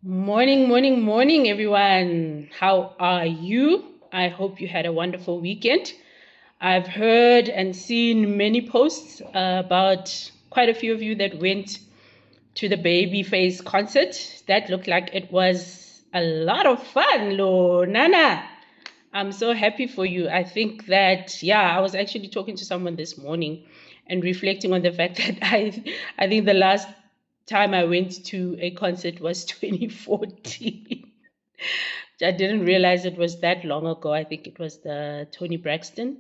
Morning, morning, morning, everyone. How are you? I hope you had a wonderful weekend. I've heard and seen many posts about quite a few of you that went to the Babyface concert. That looked like it was a lot of fun, Lo Nana. I'm so happy for you. I think that, yeah, I was actually talking to someone this morning and reflecting on the fact that I think the last time I went to a concert was 2014. I didn't realize it was that long ago. I think it was the Tony Braxton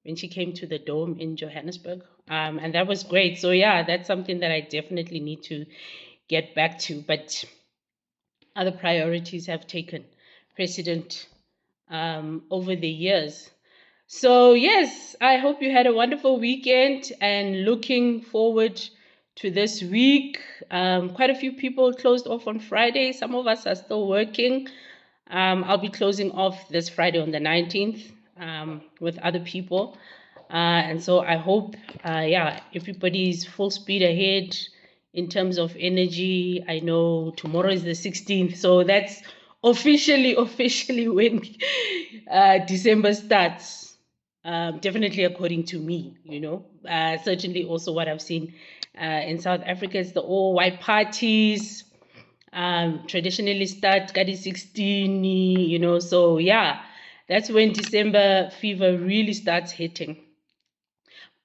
when she came to the Dome in Johannesburg. And that was great. So, yeah, that's something that I definitely need to get back to. But other priorities have taken precedent over the years. So, yes, I hope you had a wonderful weekend and looking forward to this week. Quite a few people closed off on Friday. Some of us are still working. I'll be closing off this Friday on the 19th with other people. And so I hope, yeah, everybody's full speed ahead in terms of energy. I know tomorrow is the 16th, so that's officially when December starts. Definitely according to me, certainly also what I've seen in South Africa is the all white parties traditionally start Kadi 16, so yeah, that's when December fever really starts hitting.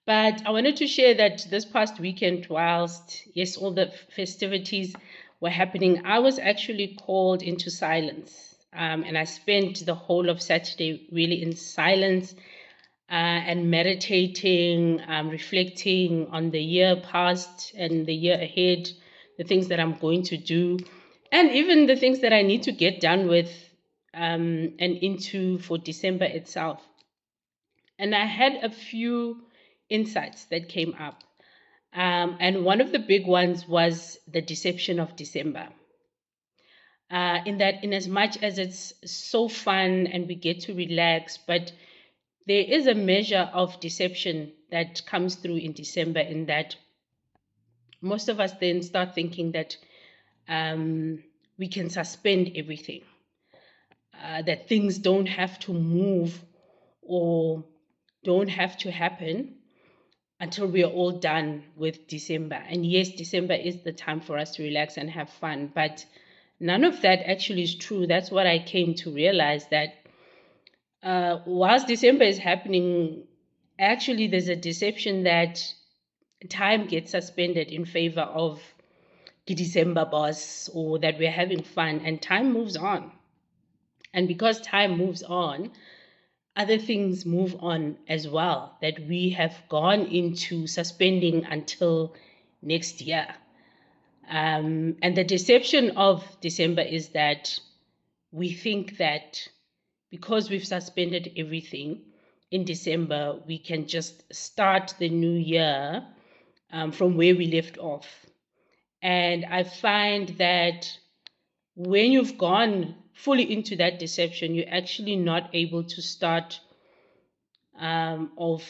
But I wanted to share that this past weekend, whilst, yes, all the festivities were happening, I was actually called into silence. And I spent the whole of Saturday really in silence and meditating, reflecting on the year past and the year ahead, the things that I'm going to do, and even the things that I need to get done with and into for December itself. And I had a few insights that came up. And one of the big ones was the deception of December. In that, in as much as it's so fun and we get to relax, but there is a measure of deception that comes through in December, in that most of us then start thinking that we can suspend everything, that things don't have to move or don't have to happen until we are all done with December. And yes, December is the time for us to relax and have fun, but none of that actually is true. That's what I came to realize, that whilst December is happening, actually there's a deception that time gets suspended in favor of the December boss, or that we're having fun, and time moves on. And because time moves on, other things move on as well, that we have gone into suspending until next year. And the deception of December is that we think that because we've suspended everything in December, we can just start the new year from where we left off. And I find that when you've gone fully into that deception, you're actually not able to start off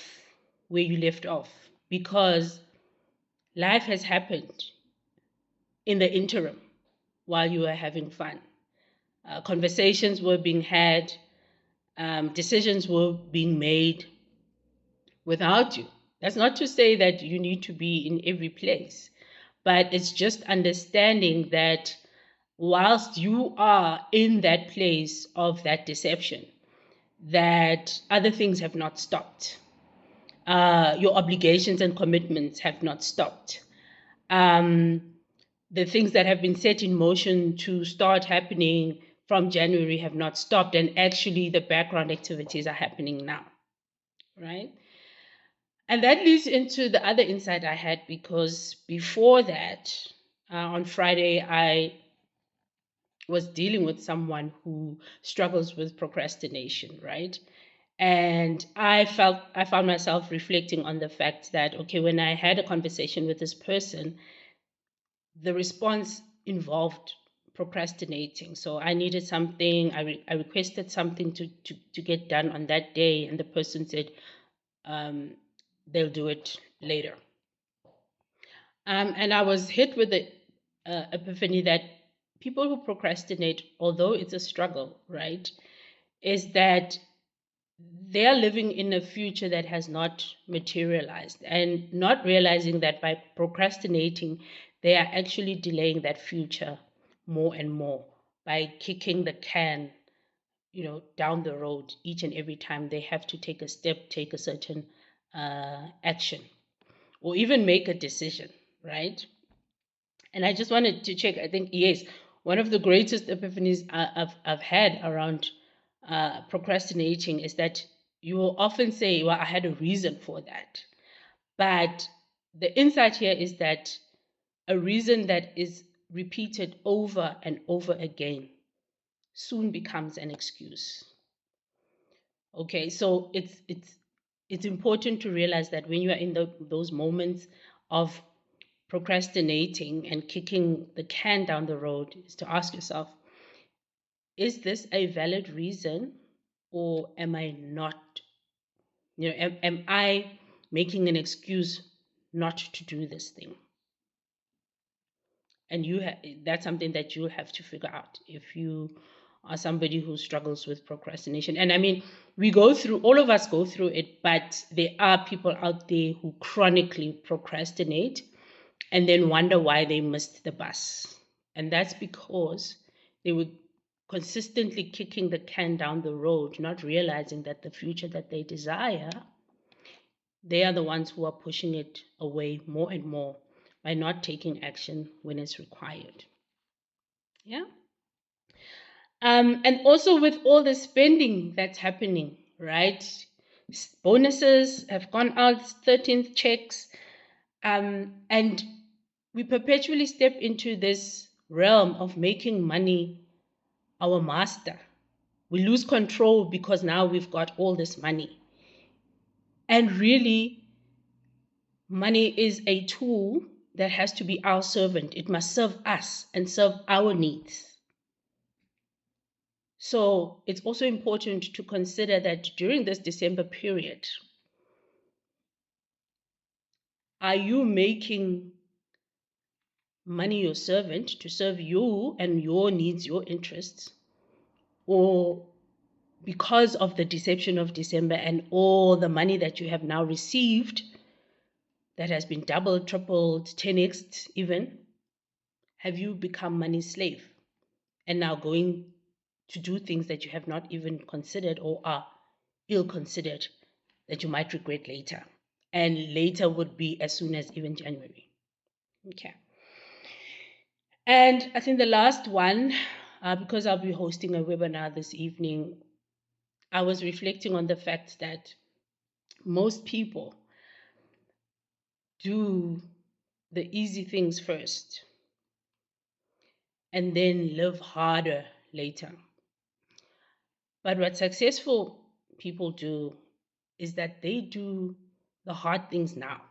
where you left off, because life has happened in the interim while you were having fun. Conversations were being had, decisions were being made without you. That's not to say that you need to be in every place, but it's just understanding that whilst you are in that place of that deception, that other things have not stopped. Your obligations and commitments have not stopped. The things that have been set in motion to start happening from January have not stopped, and actually the background activities are happening now, right? And that leads into the other insight I had, because before that, on Friday, I was dealing with someone who struggles with procrastination, right? And I found myself reflecting on the fact that, okay, when I had a conversation with this person, the response involved procrastinating. So I needed something, I requested something to get done on that day, and the person said they'll do it later. And I was hit with the epiphany that people who procrastinate, although it's a struggle, right, is that they are living in a future that has not materialized and not realizing that by procrastinating, they are actually delaying that future more and more by kicking the can, down the road each and every time they have to take a step, take a certain action, or even make a decision, right? And I just wanted to check. I think, yes, one of the greatest epiphanies I've had around procrastinating is that you will often say, well, I had a reason for that. But the insight here is that a reason that is repeated over and over again soon becomes an excuse. Okay, so it's important to realize that when you are in those moments of procrastinating and kicking the can down the road, is to ask yourself, is this a valid reason, or am I not, am I making an excuse not to do this thing? And that's something that you'll have to figure out if you are somebody who struggles with procrastination. And I mean, all of us go through it, but there are people out there who chronically procrastinate and then wonder why they missed the bus. And that's because they were consistently kicking the can down the road, not realizing that the future that they desire, they are the ones who are pushing it away more and more by not taking action when it's required. Yeah. And also with all the spending that's happening, right? Bonuses have gone out, 13th checks, and we perpetually step into this realm of making money our master. We lose control because now we've got all this money. And really, money is a tool that has to be our servant. It must serve us and serve our needs. So it's also important to consider that during this December period, are you making money your servant to serve you and your needs, your interests? Or because of the deception of December and all the money that you have now received, that has been doubled, tripled, 10x even, have you become money slave and now going to do things that you have not even considered or are ill considered that you might regret later? And later would be as soon as even January. Okay. And I think the last one, because I'll be hosting a webinar this evening, I was reflecting on the fact that most people do the easy things first and then live harder later. But what successful people do is that they do the hard things now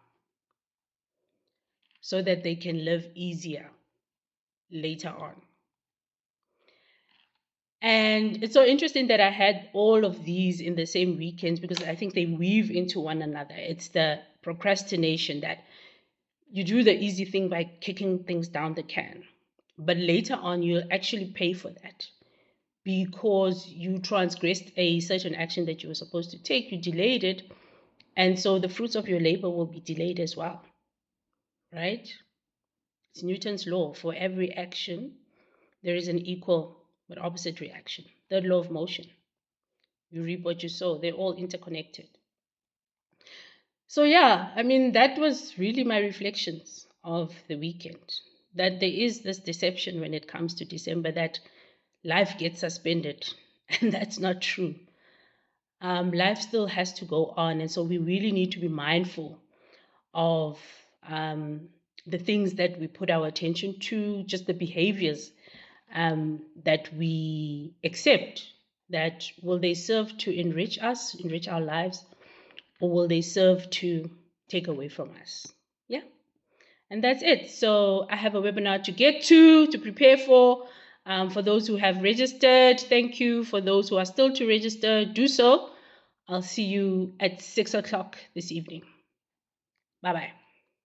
so that they can live easier later on. And it's so interesting that I had all of these in the same weekends because I think they weave into one another. It's the procrastination that you do the easy thing by kicking things down the can, but later on you'll actually pay for that because you transgressed a certain action that you were supposed to take, you delayed it, and so the fruits of your labor will be delayed as well, right? It's Newton's law. For every action, there is an equal but opposite reaction. Third law of motion. You reap what you sow. They're all interconnected. So yeah, I mean, that was really my reflections of the weekend. That there is this deception when it comes to December that life gets suspended, and that's not true. Life still has to go on, and so we really need to be mindful of the things that we put our attention to, just the behaviors that we accept. That will they serve to enrich us, enrich our lives, or will they serve to take away from us? Yeah. And that's it. So I have a webinar to get to prepare for. For those who have registered, thank you. For those who are still to register, do so. I'll see you at 6 o'clock this evening. Bye-bye.